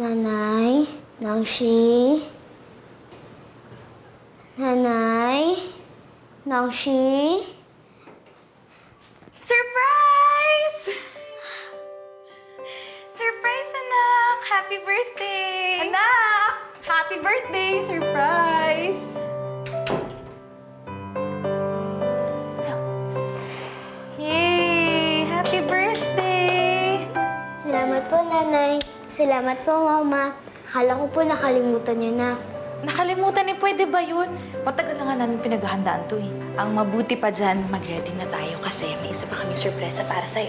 Nanay? Nangshi? Nanay? Nangshi? Surprise! Surprise, anak! Happy birthday! Anak! Happy birthday! Surprise! Yay! Happy birthday! Salamat po, Nanay. Salamat po, Mama. Akala ko po nakalimutan niyo na. Nakalimutan ni pwede ba yun? Matagal na nga namin pinaghahandaan to eh. Ang mabuti pa dyan, mag-ready na tayo kasi may isa pa kami sorpresa para sa'yo.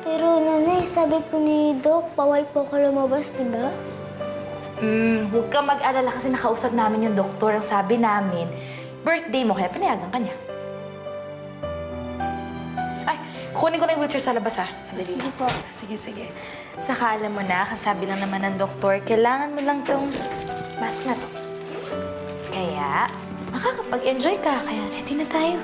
Pero, Nanay, sabi po ni Doc, bawal po ako lumabas, di ba? Huwag kang mag-alala kasi nakausap namin yung doktor. Ang sabi namin, birthday mo, kaya pinayagan ka niya. Ay, kukunin ko na yung wheelchair sa labas ha. Sandali Sige lang. po. Sige, sige. Saka alam mo na, kasabi lang naman ng doktor, kailangan mo lang tong mask na to. Kaya, makakapag-enjoy ka. Kaya ready na tayo.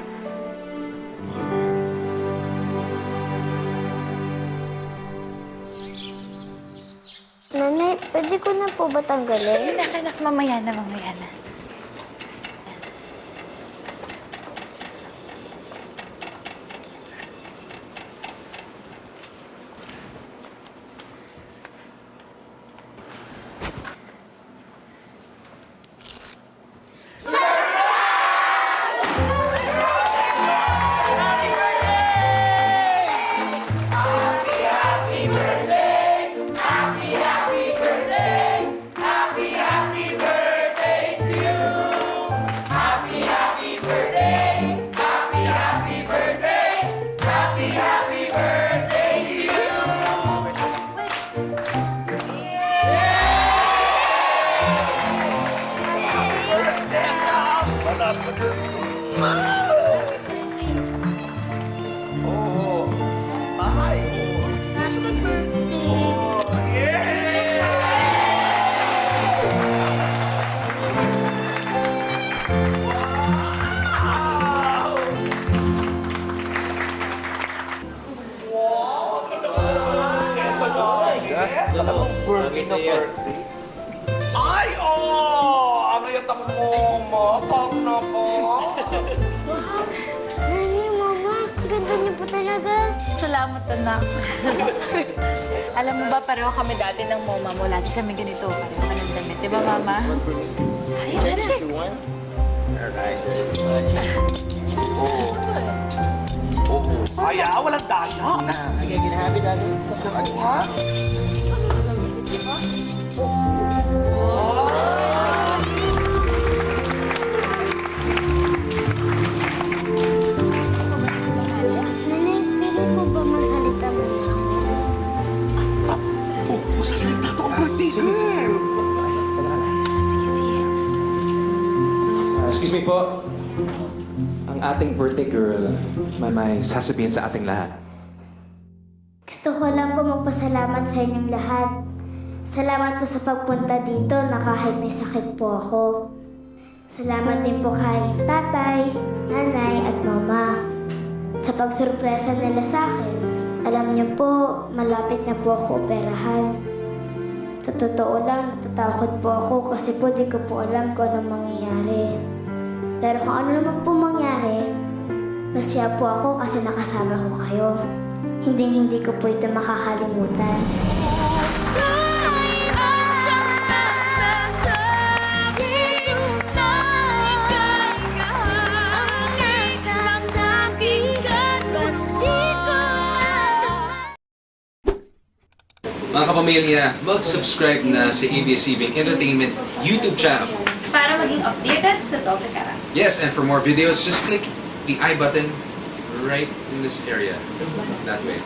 Nanay, pwede ko na po ba tanggalin? Anak, mamaya na, mamaya na. Ay, oh! Ano yung takot mo? Mapak na po. Wow! Nanay, Mama, ganda niyo po talaga. Salamat, anak. Alam mo ba, pareho kami dati ng mama mo. Lagi kami ganito. Pareho ka ng damit. Di ba, Mama? Ayun na, check. Ay, walang daya. Happy daddy. Ha? Nanay, pwede po ba masalita mo na ako? Masasalita ko ang birthday. Sige, sige. Excuse me po. Ang ating birthday girl, may sasabihin sa ating lahat. Gusto ko lang po magpasalamat sa inyong lahat. Salamat po sa pagpunta dito na kahit may sakit po ako. Salamat din po kay tatay, nanay at mama. Sa pagsurpresa nila sa akin, alam niyo po, malapit na po ako operahan. Sa totoo lang, natatakot po ako kasi po di ko po alam kung anong mangyayari. Pero kung ano naman po mangyari, masaya po ako kasi nakasama ko kayo. Hindi ko po ito makakalimutan. Mga kapamilya, mag-subscribe na sa ABS-CBN Entertainment YouTube channel. Para maging updated sa Doble Cara. Yes, and for more videos, just click the I button right in this area. That way.